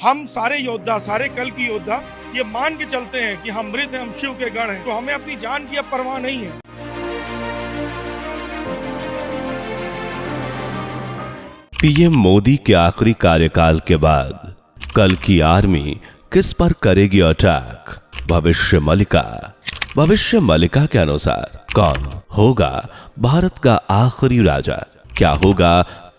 हम सारे योद्धा, सारे कल की योद्धा ये मान के चलते हैं कि हम मृत हैं, हम शिव के गण हैं, तो हमें अपनी जान की अब परवाह नहीं है। पीएम मोदी के आखिरी कार्यकाल के बाद कल की आर्मी किस पर करेगी अटैक? भविष्य मलिका के अनुसार कौन होगा भारत का आखिरी राजा? क्या होगा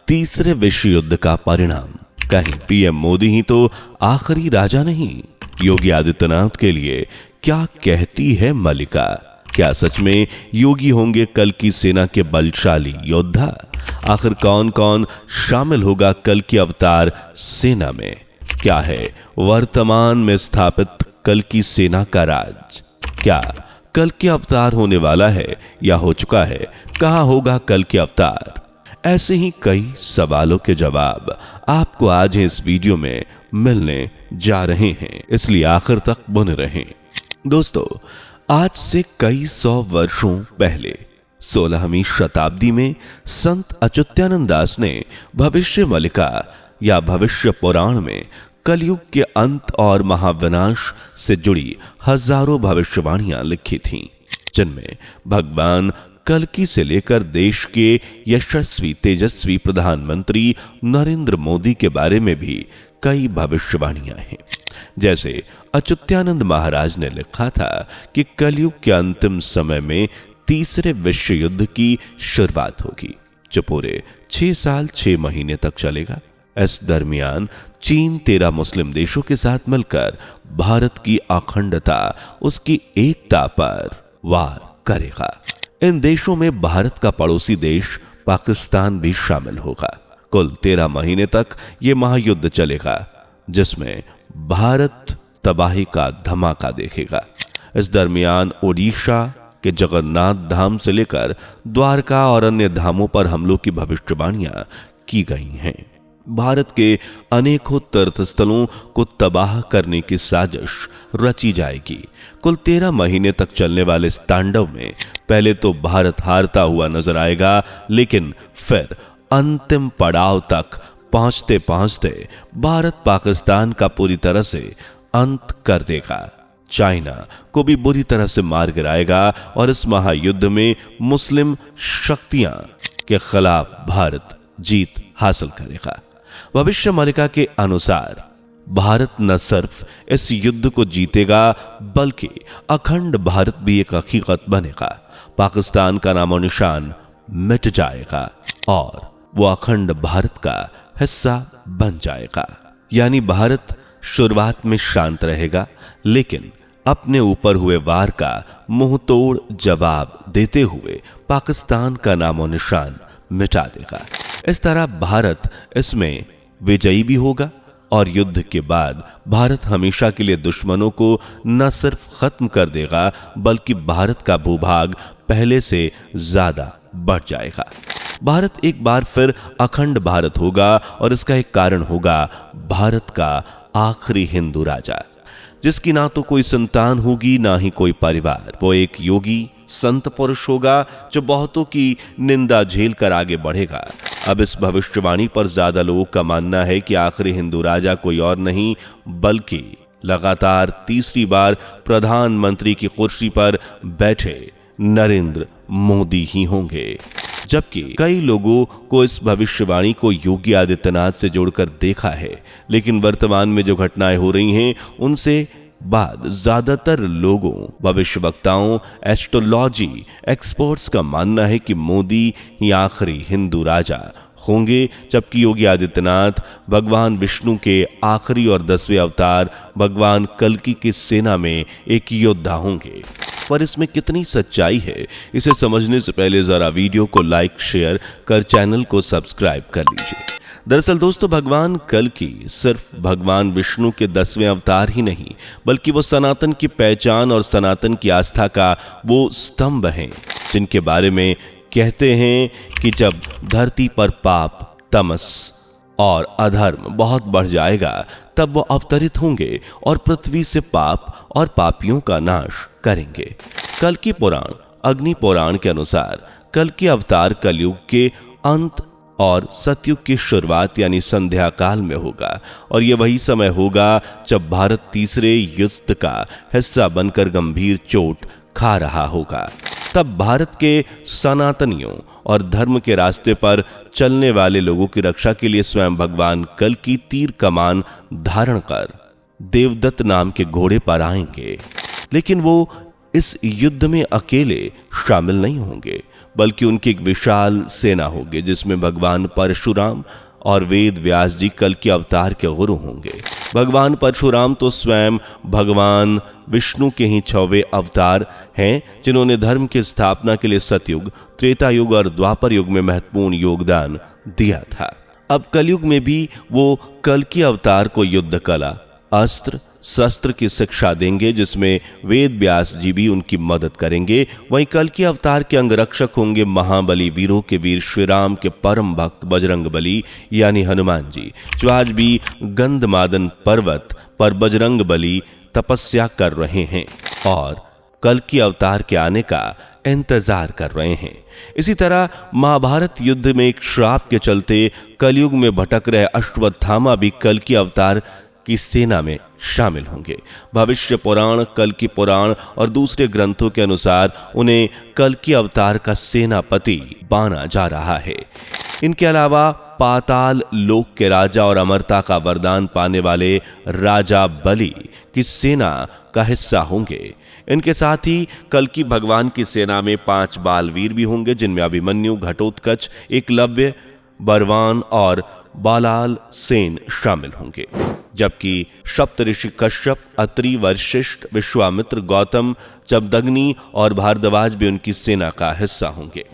तीसरे विश्व युद्ध का परिणाम? कहीं पीएम मोदी ही तो आखिरी राजा नहीं? योगी आदित्यनाथ के लिए क्या कहती है मलिका? क्या सच में योगी होंगे कल की सेना के बलशाली योद्धा? आखिर कौन कौन शामिल होगा कल की अवतार सेना में? क्या है वर्तमान में स्थापित कल की सेना का राज? क्या कल के अवतार होने वाला है या हो चुका है? कहां होगा कल के अवतार? ऐसे ही कई सवालों के जवाब आपको आज इस वीडियो में मिलने जा रहे हैं, इसलिए आखिर तक बने रहें। दोस्तों, आज से कई सौ वर्षों पहले 16वीं शताब्दी में संत अच्युतानंद दास ने भविष्य मलिका या भविष्य पुराण में कलयुग के अंत और महाविनाश से जुड़ी हजारों भविष्यवाणियां लिखी थीं, जिनमें भगवान कल्कि से लेकर देश के यशस्वी तेजस्वी प्रधानमंत्री नरेंद्र मोदी के बारे में भी कई भविष्यवाणियां हैं। जैसे अच्युतानंद महाराज ने लिखा था कि कलयुग के अंतिम समय में तीसरे विश्व युद्ध की शुरुआत होगी, जो पूरे 6 साल 6 महीने तक चलेगा। इस दरमियान चीन 13 मुस्लिम देशों के साथ मिलकर भारत की अखंडता, उसकी एकता पर वार करेगा। इन देशों में भारत का पड़ोसी देश पाकिस्तान भी शामिल होगा। कुल 13 महीने तक यह महायुद्ध चलेगा, जिसमें भारत तबाही का धमाका देखेगा। इस दरमियान ओडिशा के जगन्नाथ धाम से लेकर द्वारका और अन्य धामों पर हमलों की भविष्यवाणियां की गई हैं। भारत के अनेकों तीर्थ स्थलों को तबाह करने की साजिश रची जाएगी। कुल 13 महीने तक चलने वाले इस तांडव में पहले तो भारत हारता हुआ नजर आएगा, लेकिन फिर अंतिम पड़ाव तक पहुंचते पहुंचते भारत पाकिस्तान का पूरी तरह से अंत कर देगा। चाइना को भी बुरी तरह से मार गिराएगा और इस महायुद्ध में मुस्लिम शक्तियां के खिलाफ भारत जीत हासिल करेगा। भविष्य मलिका के अनुसार भारत न सिर्फ इस युद्ध को जीतेगा, बल्कि अखंड भारत भी एक हकीकत बनेगा। पाकिस्तान का नामो निशान मिट जाएगा और वो अखंड भारत का हिस्सा बन जाएगा। यानी भारत शुरुआत में शांत रहेगा, लेकिन अपने ऊपर हुए वार का मुंहतोड़ जवाब देते हुए पाकिस्तान का नामो निशान मिटा देगा। इस तरह भारत इसमें विजयी भी होगा और युद्ध के बाद भारत हमेशा के लिए दुश्मनों को न सिर्फ खत्म कर देगा, बल्कि भारत का भूभाग पहले से ज्यादा बढ़ जाएगा। भारत एक बार फिर अखंड भारत होगा और इसका एक कारण होगा भारत का आखिरी हिंदू राजा, जिसकी ना तो कोई संतान होगी, ना ही कोई परिवार। वो एक योगी संत पुरुष होगा जो बहुतों की निंदा झेल कर आगे बढ़ेगा। अब इस भविष्यवाणी पर ज्यादा लोगों का मानना है कि आखिरी हिंदू राजा कोई और नहीं, बल्कि लगातार तीसरी बार प्रधानमंत्री की कुर्सी पर बैठे नरेंद्र मोदी ही होंगे। जबकि कई लोगों को इस भविष्यवाणी को योगी आदित्यनाथ से जोड़कर देखा है, लेकिन वर्तमान में जो घटनाएं हो रही हैं उनसे बाद ज्यादातर लोगों, भविष्यवक्ताओं, एस्ट्रोलॉजी एक्सपर्ट्स का मानना है कि मोदी ही आखिरी हिंदू राजा होंगे, जबकि योगी आदित्यनाथ भगवान विष्णु के आखिरी और 10वें अवतार भगवान कल्कि की सेना में एक योद्धा होंगे। पर इसमें कितनी सच्चाई है, इसे समझने से पहले जरा वीडियो को लाइक शेयर कर चैनल को सब्सक्राइब कर लीजिए। दरअसल दोस्तों, भगवान कल्कि सिर्फ भगवान विष्णु के 10वें अवतार ही नहीं, बल्कि वो सनातन की पहचान और सनातन की आस्था का वो स्तंभ हैं, जिनके बारे में कहते हैं कि जब धरती पर पाप, तमस और अधर्म बहुत बढ़ जाएगा, तब वो अवतरित होंगे और पृथ्वी से पाप और पापियों का नाश करेंगे। कल्कि पुराण, अग्नि पुराण के अनुसार कल्कि अवतार कलयुग के अंत और सतयुग की शुरुआत यानी संध्या काल में होगा। और यह वही समय होगा जब भारत तीसरे युद्ध का हिस्सा बनकर गंभीर चोट खा रहा होगा। तब भारत के सनातनियों और धर्म के रास्ते पर चलने वाले लोगों की रक्षा के लिए स्वयं भगवान कल की तीर कमान धारण कर देवदत्त नाम के घोड़े पर आएंगे। लेकिन वो इस युद्ध में अकेले शामिल नहीं होंगे, बल्कि उनकी एक विशाल सेना होगी जिसमें भगवान परशुराम और वेद व्यास जी कल के अवतार के गुरु होंगे। भगवान परशुराम तो स्वयं भगवान विष्णु के ही 6वें अवतार हैं, जिन्होंने धर्म की स्थापना के लिए सतयुग, त्रेता युग और द्वापर युग में महत्वपूर्ण योगदान दिया था। अब कलयुग में भी वो कल की अवतार को युद्ध कला, अस्त्र शस्त्र की शिक्षा देंगे, जिसमें वेद व्यास जी भी उनकी मदद करेंगे। वहीं कल के अवतार के अंगरक्षक होंगे महाबली वीरों के वीर श्री राम के परम भक्त बजरंग बली यानी हनुमान जी, जो आज भी गंधमादन पर्वत पर बजरंग बली तपस्या कर रहे हैं और कल की अवतार के आने का इंतजार कर रहे हैं। इसी तरह महाभारत युद्ध में एक श्राप के चलते कलयुग में भटक रहे अश्वत्थामा भी कल की अवतार की सेना में शामिल होंगे। भविष्य पुराण, कल की पुराण और दूसरे ग्रंथों के अनुसार उन्हें कल की अवतार का सेनापति माना जा रहा है। इनके अलावा पाताल लोक के राजा और अमरता का वरदान पाने वाले राजा बलि की सेना का हिस्सा होंगे। इनके साथ ही कल की भगवान की सेना में 5 बालवीर भी होंगे, जिनमें अभिमन्यु, घटोत्कच, एकलव्य, बलवान और बालाल सेन शामिल होंगे। जबकि सप्तऋषि कश्यप, अत्रि, वशिष्ठ, विश्वामित्र, गौतम, जमदग्नि और भारद्वाज भी उनकी सेना का हिस्सा होंगे।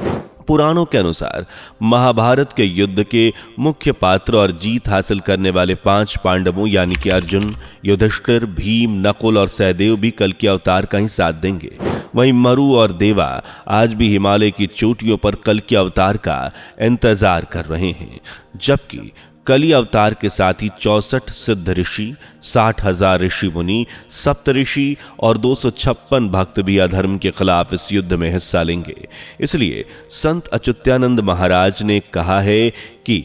पुराणों के अनुसार महाभारत के युद्ध के मुख्य पात्र और जीत हासिल करने वाले 5 पांडवों यानी कि अर्जुन, युधिष्ठिर, भीम, नकुल और सहदेव भी कल के अवतार का ही साथ देंगे। वहीं मरु और देवा आज भी हिमालय की चोटियों पर कल के अवतार का इंतजार कर रहे हैं। जबकि कली अवतार के साथ ही 64 सिद्ध ऋषि, 60,000 ऋषि मुनि, सप्तऋषि और 256 भक्त भी अधर्म के खिलाफ इस युद्ध में हिस्सा लेंगे। इसलिए संत अच्युतानंद महाराज ने कहा है कि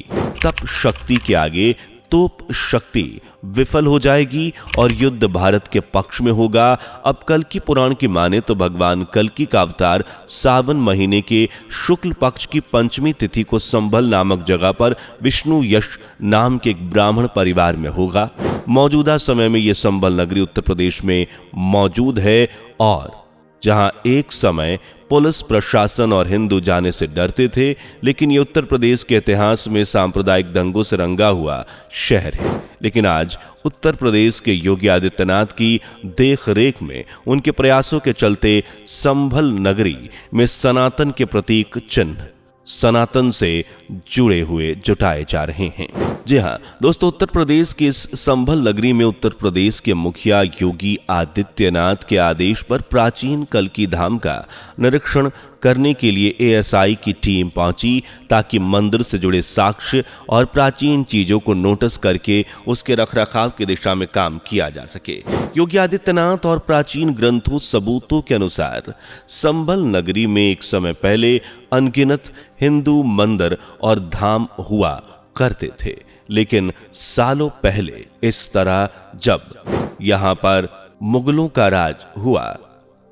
तप शक्ति के आगे तोप शक्ति विफल हो जाएगी और युद्ध भारत के पक्ष में होगा। अब कल की पुराण की माने तो भगवान कल्कि का अवतार सावन महीने के शुक्ल पक्ष की पंचमी तिथि को संभल नामक जगह पर विष्णु यश नाम के एक ब्राह्मण परिवार में होगा। मौजूदा समय में यह संभल नगरी उत्तर प्रदेश में मौजूद है और जहां एक समय पुलिस प्रशासन और हिंदू जाने से डरते थे, लेकिन ये उत्तर प्रदेश के इतिहास में सांप्रदायिक दंगों से रंगा हुआ शहर है। लेकिन आज उत्तर प्रदेश के योगी आदित्यनाथ की देखरेख में उनके प्रयासों के चलते संभल नगरी में सनातन के प्रतीक चिन्ह सनातन से जुड़े हुए जुटाए जा रहे हैं। जी हाँ दोस्तों, उत्तर प्रदेश की इस संभल नगरी में उत्तर प्रदेश के मुखिया योगी आदित्यनाथ के आदेश पर प्राचीन कल्कि धाम का निरीक्षण करने के लिए एएसआई की टीम पहुंची, ताकि मंदिर से जुड़े साक्ष्य और प्राचीन चीजों को नोटिस करके उसके रखरखाव की दिशा में काम किया जा सके। योगी आदित्यनाथ और प्राचीन ग्रंथों सबूतों के अनुसार संभल नगरी में एक समय पहले अनगिनत हिंदू मंदिर और धाम हुआ करते थे, लेकिन सालों पहले इस तरह जब यहां पर मुगलों का राज हुआ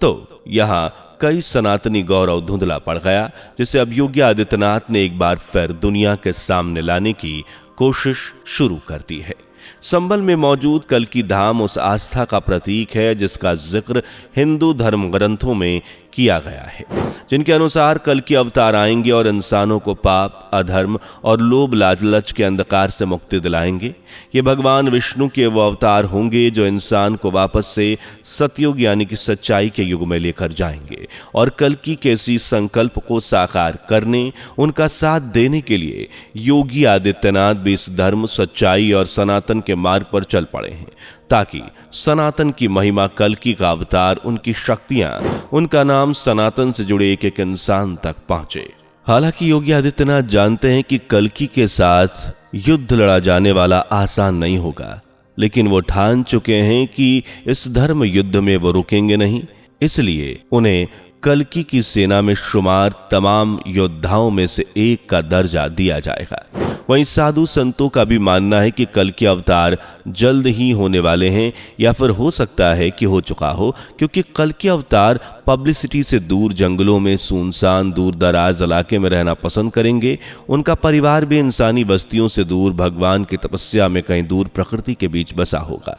तो यहां कई सनातनी गौरव धुंधला पड़ गया, जिसे अब योगी आदित्यनाथ ने एक बार फिर दुनिया के सामने लाने की कोशिश शुरू कर दी है। संभल में मौजूद कल्कि धाम उस आस्था का प्रतीक है जिसका जिक्र हिंदू धर्म ग्रंथों में किया गया है, जिनके अनुसार कल्कि अवतार आएंगे और इंसानों को पाप, अधर्म और लोभ लालच के अंधकार से मुक्ति दिलाएंगे। ये भगवान विष्णु के वो अवतार होंगे जो इंसान को वापस से सतयुग यानी कि सच्चाई के युग में लेकर जाएंगे और कल्कि के इसी संकल्प को साकार करने, उनका साथ देने के लिए योगी आदित्यनाथ भी इस धर्म, सच्चाई और सनातन के मार्ग पर चल पड़े हैं, ताकि सनातन की महिमा, कल्कि का अवतार, उनकी शक्तियां, उनका नाम सनातन से जुड़े एक एक इंसान तक पहुंचे। हालांकि योगी आदित्यनाथ जानते हैं कि कल्कि के साथ युद्ध लड़ा जाने वाला आसान नहीं होगा, लेकिन वो ठान चुके हैं कि इस धर्म युद्ध में वो रुकेंगे नहीं। इसलिए उन्हें कल्कि की सेना में शुमार तमाम योद्धाओं में से एक का दर्जा दिया जाएगा। वहीं साधु संतों का भी मानना है कि कल्कि अवतार जल्द ही होने वाले हैं या फिर हो सकता है कि हो चुका हो, क्योंकि कल्कि अवतार पब्लिसिटी से दूर जंगलों में सुनसान दूर दराज इलाके में रहना पसंद करेंगे। उनका परिवार भी इंसानी बस्तियों से दूर भगवान की तपस्या में कहीं दूर प्रकृति के बीच बसा होगा।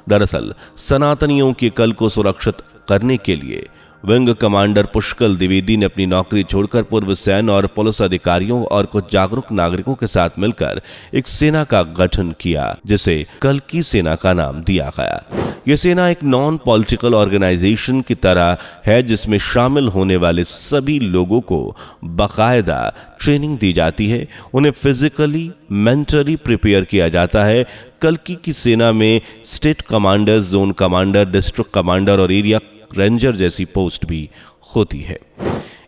दरअसल सनातनियों के कल को सुरक्षित करने के लिए विंग कमांडर पुष्कल द्विवेदी ने अपनी नौकरी छोड़कर पूर्व सैन्य और पुलिस अधिकारियों और कुछ जागरूक नागरिकों के साथ मिलकर एक सेना का गठन किया, जिसे कल्कि सेना का नाम दिया गया। यह सेना एक नॉन पॉलिटिकल ऑर्गेनाइजेशन की तरह है, जिसमें शामिल होने वाले सभी लोगों को बाकायदा ट्रेनिंग दी जाती है, उन्हें फिजिकली मेंटली प्रिपेयर किया जाता है। कल्कि की सेना में state commander, zone commander, district commander और एरिया रेंजर जैसी पोस्ट भी होती है।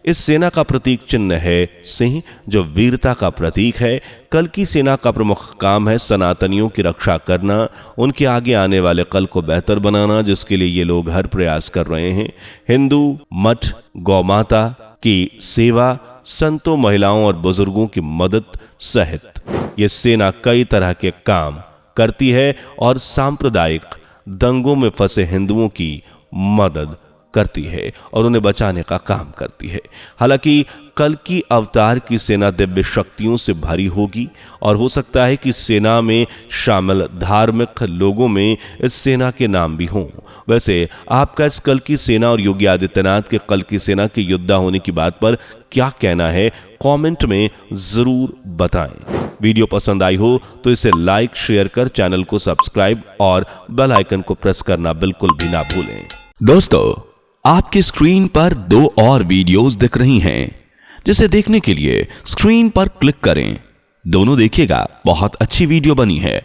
इस सेना का प्रतीक चिन्ह है सिंह, जो वीरता का प्रतीक है। कल्कि सेना का प्रमुख काम है सनातनियों की रक्षा करना, उनके आगे आने वाले कल को बेहतर बनाना, जिसके लिए ये लोग हर प्रयास कर रहे हैं। हिंदू मठ, गौमाता की सेवा, संतों, महिलाओं और बुजुर्गों की मदद सहित ये सेना कई तरह के काम करती है और सांप्रदायिक दंगों में फंसे हिंदुओं की मदद करती है और उन्हें बचाने का काम करती है। हालांकि कल्कि अवतार की सेना दिव्य शक्तियों से भरी होगी और हो सकता है कि सेना में शामिल धार्मिक लोगों में इस सेना के नाम भी हों। वैसे आपका इस कल्कि सेना और योगी आदित्यनाथ के कल्कि सेना के योद्धा होने की बात पर क्या कहना है, कमेंट में जरूर बताएं। वीडियो पसंद आई हो तो इसे लाइक, शेयर कर चैनल को सब्सक्राइब और बेल आइकन को प्रेस करना बिल्कुल भी ना भूलें। दोस्तों, आपकी स्क्रीन पर 2 और वीडियोस दिख रही हैं, जिसे देखने के लिए स्क्रीन पर क्लिक करें। दोनों देखिएगा, बहुत अच्छी वीडियो बनी है।